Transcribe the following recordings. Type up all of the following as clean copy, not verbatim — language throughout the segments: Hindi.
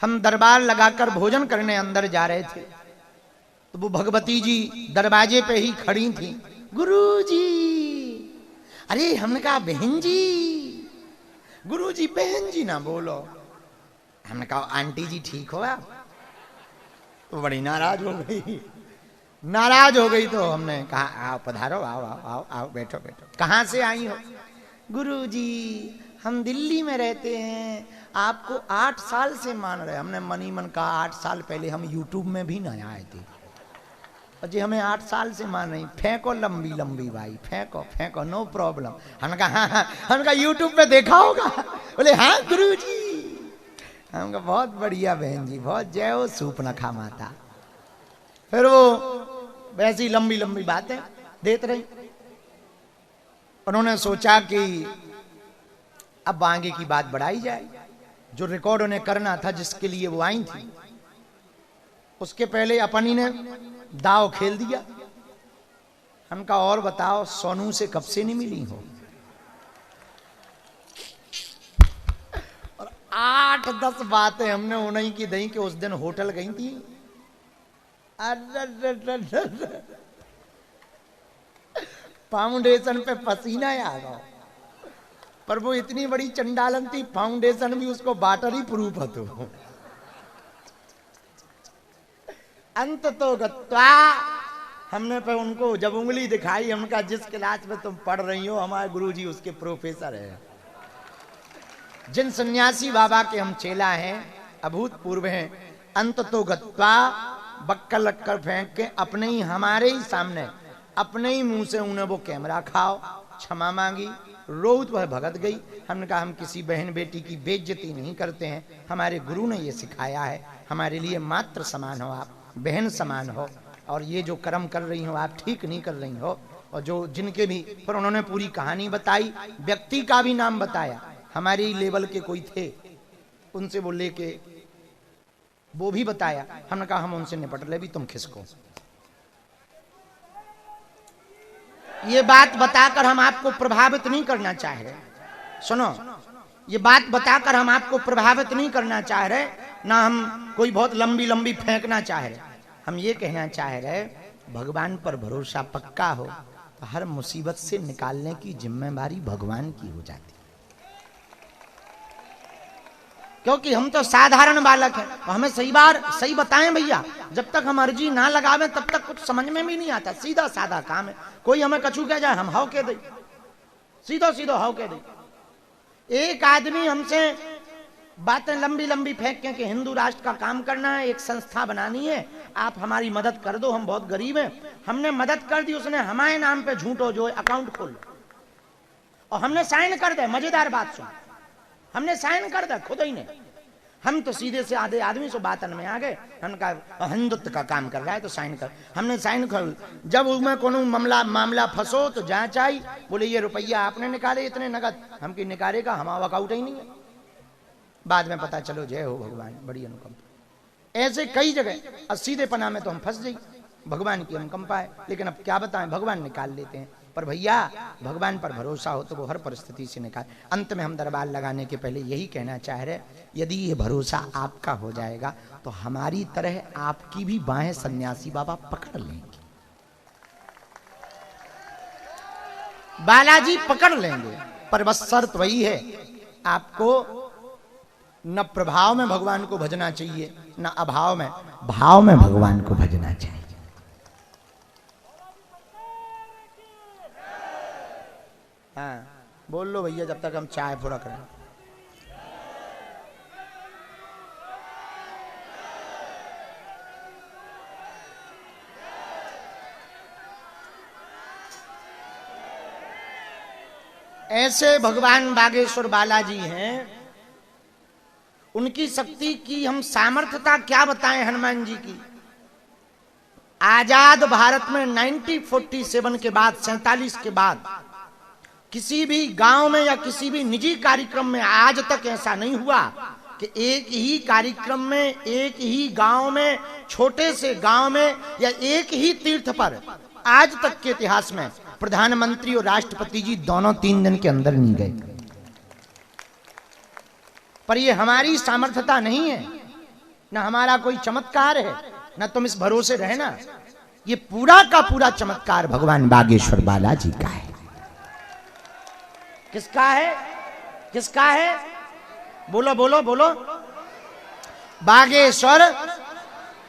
हम दरबार लगाकर भोजन करने अंदर जा रहे थे तो वो भगवती जी दरवाजे पे ही खड़ी थी। गुरुजी, अरे हमने कहा बहन जी, गुरुजी बहन जी ना बोलो। हमने कहा आंटी जी ठीक हो आप? तो बड़ी नाराज हो गई। नाराज हो गई तो हमने कहा आओ पधारो, आओ आओ आओ आओ बैठो बैठो। कहाँ से आई हो? गुरुजी हम दिल्ली में रहते हैं, आपको 8 साल से मान रहे। हमने मनी मन कहा 8 साल पहले हम यूट्यूब में भी ना आए थे, जी हमें 8 साल से मान रही। फेंको लंबी लंबी भाई, फेंको फेंको, नो प्रॉब्लम। हमने कहा हाँ, हमने कहा यूट्यूब पे देखा होगा। बोले हाँ गुरुजी। हमने कहा बहुत बढ़िया बहन जी, बहुत जय हो सूप न खा माता। फिर वो वैसी लंबी लंबी बातें देते रही। उन्होंने सोचा कि अब आगे की बात बढ़ाई जाए, जो रिकॉर्ड उन्हें करना था जिसके लिए वो आई थी, उसके पहले अपनी ने दाव खेल दिया। हमका और बताओ सोनू से कब से नहीं मिली हो? और 8-10 बातें हमने उन्हीं की दही कि उस दिन होटल गई थी। फाउंडेशन पे पसीना आ गया, पर वो इतनी बड़ी चंडालन थी, फाउंडेशन भी उसको वाटर ही प्रूफ हतो। अंत तो गत्वा हमने पे उनको जब उंगली दिखाई, हमका जिस क्लास में तुम पढ़ रही हो हमारे गुरुजी उसके प्रोफेसर है। जिन सन्यासी बाबा के हम चेला हैं, अभूतपूर्व हैं। अंत तो गत्वा बक्कल लक्कर फेंक के अपने ही हमारे ही सामने अपने ही मुंह से उन्हें वो कैमरा खाओ, क्षमा मांगी, रोत वह भगत गई। हमने कहा हम किसी बहन बेटी की बेइज्जती नहीं करते हैं, हमारे गुरु ने ये सिखाया है, हमारे लिए मात्र समान हो, आप बहन समान हो, और ये जो कर्म कर रही हो आप ठीक नहीं कर रही हो। और जो जिनके भी, पर उन्होंने पूरी कहानी बताई, व्यक्ति का भी नाम बताया, हमारे लेवल के कोई थे उनसे वो लेके वो भी बताया। हमने कहा हम उनसे निपट ले, भी तुम खिसको। ये बात बताकर हम आपको प्रभावित नहीं करना चाह रहे, सुनो, ये बात बताकर हम आपको प्रभावित नहीं करना चाह रहे, ना हम कोई बहुत लंबी लंबी फेंकना चाह रहे। हम ये कहना चाह रहे भगवान पर भरोसा पक्का हो तो हर मुसीबत से निकालने की जिम्मेदारी भगवान की हो जाती, क्योंकि हम तो साधारण बालक हैं। हमें सही बताएं भैया, जब तक हम अर्जी ना लगावे तब तक कुछ समझ में भी नहीं आता। सीधा साधा काम है, कोई हमें कछू कह जाए हम हाउ कह दे, सीधो सीधो हाउ कह दे। एक आदमी हमसे बातें लंबी लंबी फेंक के कि हिंदू राष्ट्र का काम करना है, एक संस्था बनानी है, आप हमारी मदद कर दो, हम बहुत गरीब हैं। हमने मदद कर दी, उसने हमारे नाम पे झूठो जो अकाउंट खोल और हमने साइन कर दे। मजेदार बात सुन, हमने साइन कर दिया खुद ही ने। हम तो सीधे से आधे आदमी से बातन में आ गए। हमने कहा हिंदुत्व का काम कर रहा है तो साइन कर। हमने साइन कर, जब उसमें कोनो मामला फंसो तो जांच आई, बोले ये रुपया आपने निकाले इतने नगद, हम की निकाले का हमारा अकाउंट ही नहीं है। बाद में पता चलो जय हो भगवान, बड़ी अनुकंपा। ऐसे कई जगह और सीधे पना में तो हम फंस जाए, भगवान की अनुकंपा है। लेकिन अब क्या बताएं, भगवान निकाल लेते हैं। पर भैया भगवान पर भरोसा हो तो वो हर परिस्थिति से निकाल। अंत में हम दरबार लगाने के पहले यही कहना चाह रहे, यदि ये भरोसा आपका हो जाएगा तो हमारी तरह आपकी भी बाहें सन्यासी बाबा पकड़ लेंगे, बालाजी पकड़ लेंगे। पर बस शर्त वही है, आपको न प्रभाव में भगवान को भजना चाहिए न अभाव में, भाव में भगवान को भजना चाहिए। हाँ बोल लो भैया, जब तक हम चाय पूरा करें। ऐसे भगवान बागेश्वर बालाजी हैं, उनकी शक्ति की हम सामर्थ्यता क्या बताएं। हनुमान जी की आजाद भारत में 1947 के बाद, 47 के बाद किसी भी गांव में या किसी भी निजी कार्यक्रम में आज तक ऐसा नहीं हुआ कि एक ही कार्यक्रम में, एक ही गांव में, छोटे से गांव में या एक ही तीर्थ पर आज तक के इतिहास में प्रधानमंत्री और राष्ट्रपति जी दोनों 3 दिन के अंदर नहीं गए। पर ये हमारी सामर्थ्यता नहीं है, ना हमारा कोई चमत्कार है, ना तुम इस भरोसे रहना। ये पूरा का पूरा चमत्कार भगवान बागेश्वर बालाजी का है। किसका है? किसका है? बोलो बोलो बोलो। बागेश्वर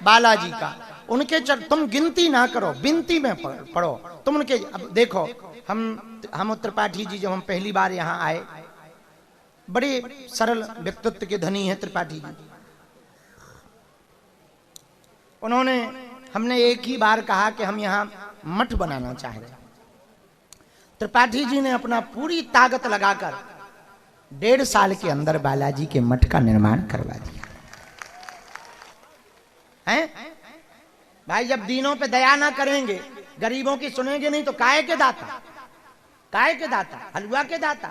बालाजी का। उनके तुम गिनती ना करो, बिनती में पढ़ो तुम उनके। अब देखो, हम त्रिपाठी जी जब हम पहली बार यहाँ आए, बड़े सरल व्यक्तित्व के धनी हैं त्रिपाठी जी। उन्होंने, हमने एक ही बार कहा कि हम यहाँ मठ बनाना चाह रहे हैं। त्रिपाठी जी ने अपना पूरी ताकत लगाकर 1.5 साल के अंदर बालाजी के मठ का निर्माण करवा दिया है। भाई जब दीनों पे दया ना करेंगे, गरीबों की सुनेंगे नहीं, तो काहे के दाता, काहे के दाता, हलवा के दाता।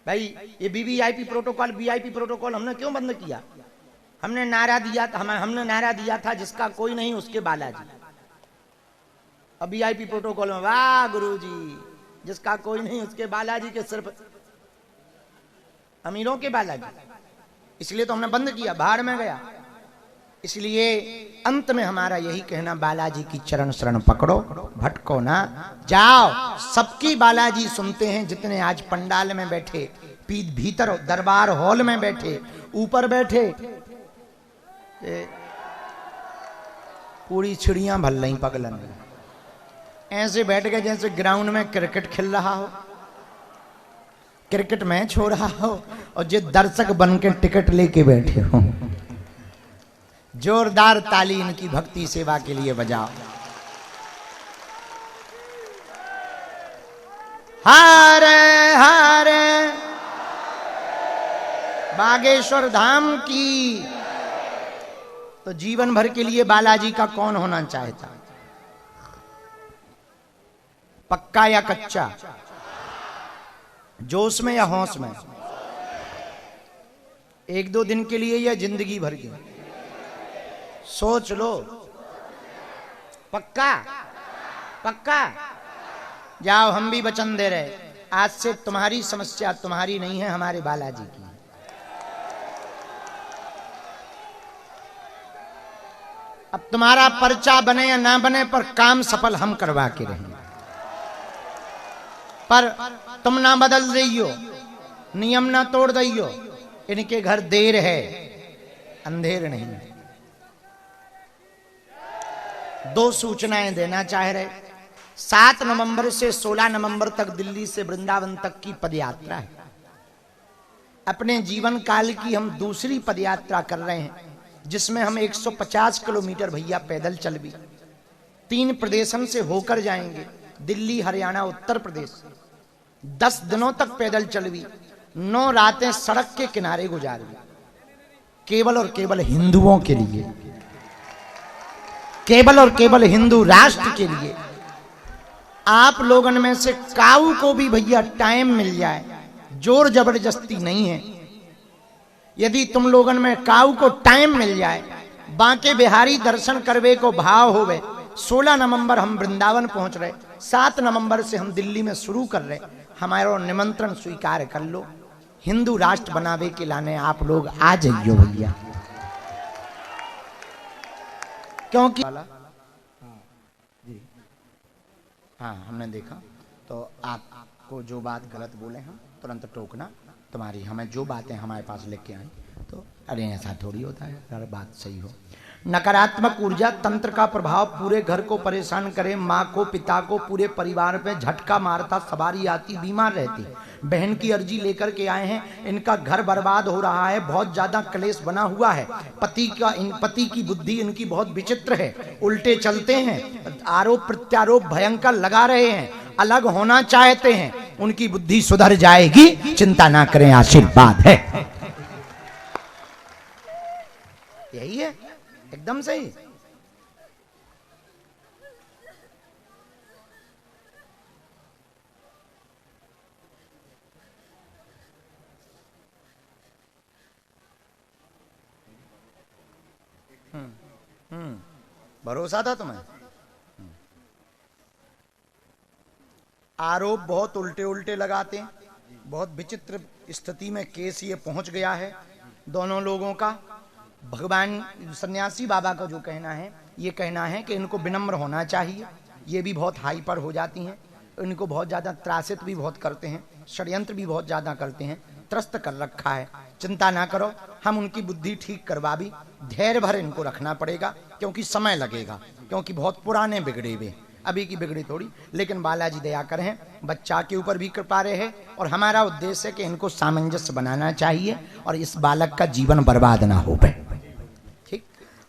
भाई ये वीवीआईपी प्रोटोकॉल, वीआईपी प्रोटोकॉल हमने क्यों बंद किया? हमने नारा दिया था, हमने नारा दिया था जिसका कोई नहीं उसके बालाजी। अब वीआईपी प्रोटोकॉल में वाह गुरुजी, जिसका कोई नहीं उसके बालाजी, के सिर्फ अमीरों के बालाजी। इसलिए तो हमने बंद किया, बाहर में गया। इसलिए अंत में हमारा यही कहना, बालाजी की चरण शरण पकड़ो, भटको ना, जाओ। सबकी बालाजी सुनते हैं, जितने आज पंडाल में बैठे, भीतर दरबार हॉल में बैठे, ऊपर बैठे, पूरी चिड़ियां भल रही पगलन, ऐसे बैठ गए जैसे ग्राउंड में क्रिकेट खेल रहा हो, क्रिकेट मैच हो रहा हो, और जो दर्शक बन के टिकट लेके बैठे हो। जोरदार ताली इनकी भक्ति सेवा के लिए बजाओ। हरे हरे बागेश्वर धाम की। तो जीवन भर के लिए बालाजी का कौन होना चाहता? पक्का या कच्चा? जोश में या होश में? 1-2 दिन के लिए या जिंदगी भर के? सोच लो। पक्का? पक्का? जाओ, हम भी वचन दे रहे, आज से तुम्हारी समस्या तुम्हारी नहीं है, हमारे बालाजी की। अब तुम्हारा पर्चा बने या ना बने, पर काम सफल हम करवा के रहेंगे। पर तुम ना बदल रही, नियम ना तोड़ रही हो। इनके घर देर है, अंधेर नहीं। 2 सूचनाएं देना चाह रहे। 7 नवंबर से 16 नवंबर तक दिल्ली से वृंदावन तक की पदयात्रा है। अपने जीवन काल की हम दूसरी पदयात्रा कर रहे हैं, जिसमें हम 150 किलोमीटर भैया पैदल चल भी 3 प्रदेशन से होकर जाएंगे, दिल्ली, हरियाणा, उत्तर प्रदेश। 10 दिनों तक पैदल चल भी, 9 रातें सड़क के किनारे गुजार भी, केवल और केवल हिंदुओं के लिए, केवल और केवल हिंदू राष्ट्र के लिए। आप लोगन में से काऊ को भी भैया टाइम मिल जाए, जोर जबरदस्ती नहीं है। यदि तुम लोगन में काऊ को टाइम मिल जाए, बांके बिहारी दर्शन करवे को भाव होवे, 16 नवंबर हम वृंदावन पहुंच रहे, 7 नवंबर से हम दिल्ली में शुरू कर रहे। हमारा निमंत्रण स्वीकार कर लो, हिंदू राष्ट्र बनावे के लाने आप लोग आ जाइयो भैया। क्योंकि हाँ, हमने देखा तो आपको जो बात गलत बोले हम तुरंत टोकना। तुम्हारी हमें जो बातें हमारे पास लेके आई, तो अरे ऐसा थोड़ी होता है, अगर बात सही हो। नकारात्मक ऊर्जा तंत्र का प्रभाव पूरे घर को परेशान करे, माँ को, पिता को, पूरे परिवार पे झटका मारता, सवारी आती, बीमार रहती। बहन की अर्जी लेकर के आए हैं, इनका घर बर्बाद हो रहा है, बहुत ज्यादा क्लेश बना हुआ है। पति की बुद्धि इनकी बहुत विचित्र है, उल्टे चलते हैं, आरोप प्रत्यारोप भयंकर लगा रहे हैं, अलग होना चाहते हैं। उनकी बुद्धि सुधर जाएगी, चिंता ना करें, आशीर्वाद है। यही है, एकदम सही। भरोसा था तुम्हें। आरोप बहुत उल्टे उल्टे लगाते हैं, बहुत विचित्र स्थिति में केस ये पहुंच गया है दोनों लोगों का। भगवान सन्यासी बाबा का जो कहना है, ये कहना है कि इनको विनम्र होना चाहिए। ये भी बहुत हाइपर हो जाती हैं, इनको बहुत ज़्यादा त्रासित भी बहुत करते हैं, षड्यंत्र भी बहुत ज़्यादा करते हैं, त्रस्त कर रखा है। चिंता ना करो, हम उनकी बुद्धि ठीक करवा भी, धैर्य भर इनको रखना पड़ेगा, क्योंकि समय लगेगा, क्योंकि बहुत पुराने बिगड़े हुए, अभी की बिगड़ी थोड़ी। लेकिन बालाजी दया करें, बच्चा के ऊपर भी कृपा रहे, और हमारा उद्देश्य है कि इनको सामंजस्य बनाना चाहिए और इस बालक का जीवन बर्बाद ना हो पाए। ठीक,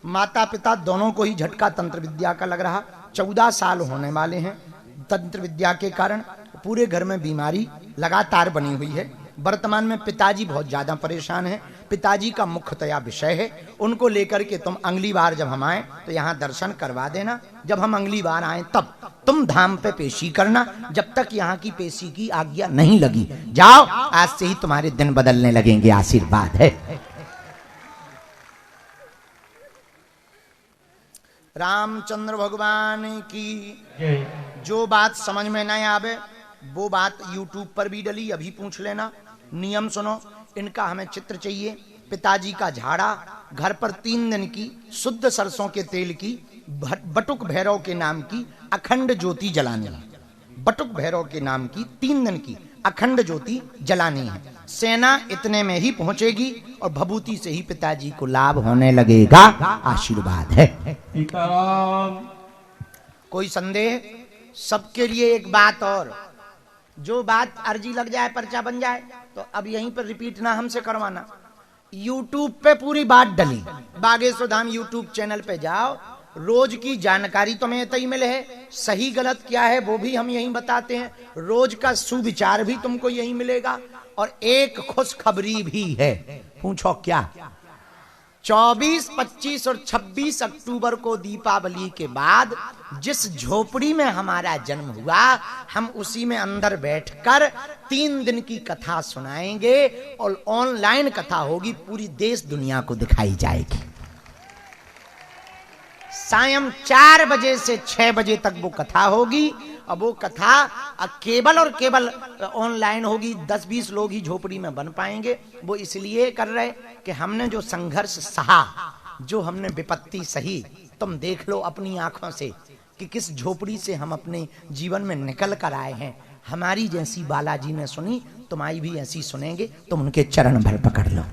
माता पिता दोनों को ही झटका तंत्र विद्या का लग रहा। 14 साल होने वाले हैं तंत्र विद्या के कारण। पूरे घर में बीमारी लगातार बनी हुई है। वर्तमान में पिताजी बहुत ज्यादा परेशान हैं। पिताजी का मुख्यतया विषय है, उनको लेकर के तुम अगली बार जब हम आए तो यहाँ दर्शन करवा देना। जब हम अगली बार आए तब तुम धाम पे पेशी करना, जब तक यहाँ की पेशी की आज्ञा नहीं लगी। जाओ, आज से ही तुम्हारे दिन बदलने लगेंगे, आशीर्वाद है। रामचंद्र भगवान की। जो बात समझ में नहीं आवे वो बात YouTube पर भी डली, अभी पूछ लेना। नियम सुनो, इनका हमें चित्र चाहिए। पिताजी का झाड़ा, घर पर 3 दिन की शुद्ध सरसों के तेल की बटुक भैरव के नाम की अखंड ज्योति जलानी है। बटुक भैरव के नाम की 3 दिन की अखंड ज्योति जलानी है। सेना इतने में ही पहुंचेगी और भभूति से ही पिताजी को लाभ होने लगेगा, आशीर्वाद है। कोई संदेह? सबके लिए एक बात और, जो बात अर्जी लग जाए, पर्चा बन जाए, तो अब यहीं पर रिपीट ना हमसे करवाना। YouTube पे पूरी बात डली, बागेश्वर धाम YouTube चैनल पे जाओ, रोज की जानकारी तुम्हें तय मिले है। सही गलत क्या है वो भी हम यहीं बताते हैं। रोज का सुविचार भी तुमको यहीं मिलेगा, और एक खुशखबरी भी है। पूछो क्या? 24, 25 और 26 अक्टूबर को दीपावली के बाद जिस झोपड़ी में हमारा जन्म हुआ, हम उसी में अंदर बैठकर 3 दिन की कथा सुनाएंगे, और ऑनलाइन कथा होगी, पूरी देश दुनिया को दिखाई जाएगी। सायं 4 बजे से 6 बजे तक वो कथा होगी। अब वो कथा केवल और केवल ऑनलाइन होगी। 10-20 लोग ही झोपड़ी में बन पाएंगे। वो इसलिए कर रहे कि हमने जो संघर्ष सहा, जो हमने विपत्ति सही, तुम देख लो अपनी आंखों से कि किस झोपड़ी से हम अपने जीवन में निकल कर आए हैं। हमारी जैसी बालाजी ने सुनी, तुम्हारी भी ऐसी सुनेंगे। तुम उनके चरण भर पकड़ लो।